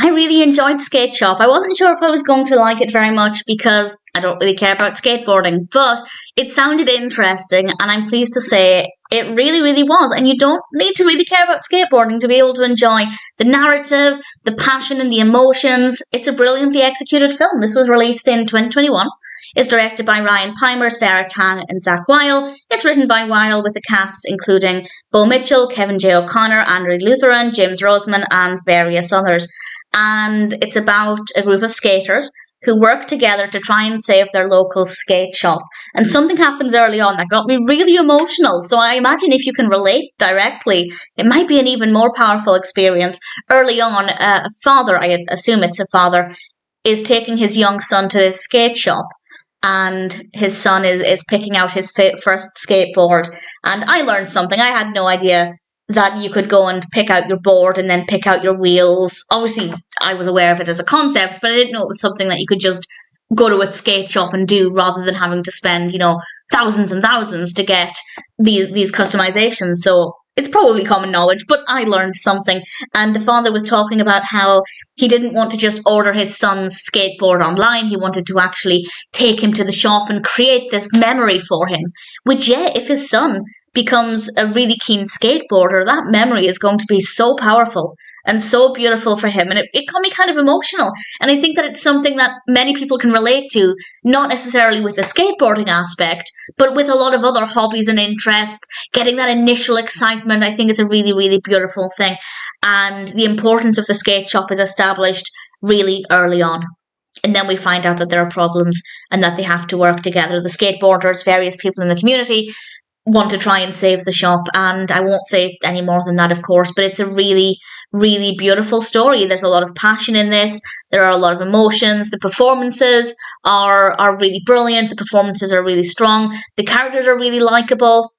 I really enjoyed Skateshop. I wasn't sure if I was going to like it very much because I don't really care about skateboarding, but it sounded interesting, and I'm pleased to say it really, really was. And you don't need to really care about skateboarding to be able to enjoy the narrative, the passion, and the emotions. It's a brilliantly executed film. This was released in 2021. It's directed by Peimer, Sarah Tang, and Zack Whyel. It's written by Whyel with a cast including Bo Mitchell, Kevin J. O'Connor, Andrew Lutheran, James Roseman, and various others. And it's about a group of skaters who work together to try and save their local skate shop. And something happens early on that got me really emotional. So I imagine if you can relate directly, it might be an even more powerful experience. Early on, a father, I assume it's a father, is taking his young son to his skate shop. And his son is picking out his first skateboard. And I learned something. I had no idea that you could go and pick out your board and then pick out your wheels. Obviously, I was aware of it as a concept, but I didn't know it was something that you could just go to a skate shop and do rather than having to spend, thousands and thousands to get these customizations. So it's probably common knowledge, but I learned something. And the father was talking about how he didn't want to just order his son's skateboard online. He wanted to actually take him to the shop and create this memory for him. Which, if his son becomes a really keen skateboarder, that memory is going to be so powerful and so beautiful for him. And it got me kind of emotional. And I think that it's something that many people can relate to, not necessarily with the skateboarding aspect, but with a lot of other hobbies and interests. Getting that initial excitement, I think it's a really, really beautiful thing. And the importance of the skate shop is established really early on. And then we find out that there are problems and that they have to work together. The skateboarders, various people in the community, want to try and save the shop. And I won't say any more than that, of course, but it's a really, really beautiful story. There's a lot of passion in this. There are a lot of emotions. The performances are really brilliant. The performances are really strong. The characters are really likable.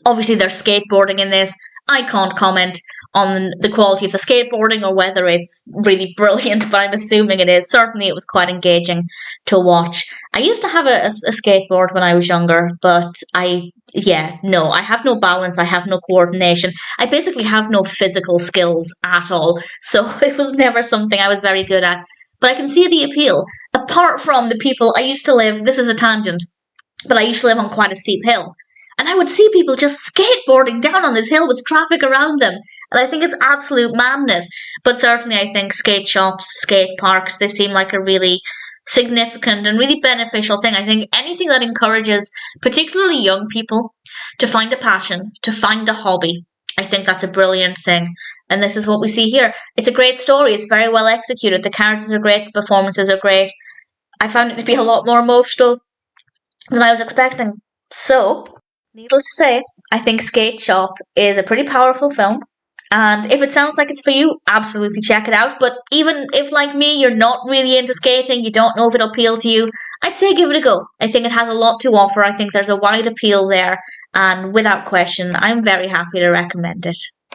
Obviously, there's skateboarding in this. I can't comment on the quality of the skateboarding or whether it's really brilliant, but I'm assuming it is. Certainly, it was quite engaging to watch. I used to have a skateboard when I was younger, but I have no balance. I have no coordination. I basically have no physical skills at all. So it was never something I was very good at. But I can see the appeal. Apart from the people, I used to live, this is a tangent, but I used to live on quite a steep hill. And I would see people just skateboarding down on this hill with traffic around them. And I think it's absolute madness. But certainly I think skate shops, skate parks, they seem like a really significant and really beneficial thing. I think anything that encourages particularly young people to find a passion, to find a hobby, I think that's a brilliant thing. And this is what we see here. It's a great story. It's very well executed. The characters are great. The performances are great. I found it to be a lot more emotional than I was expecting. So, needless to say, I think Skate Shop is a pretty powerful film. And if it sounds like it's for you, absolutely check it out. But even if, like me, you're not really into skating, you don't know if it'll appeal to you, I'd say give it a go. I think it has a lot to offer. I think there's a wide appeal there. And without question, I'm very happy to recommend it.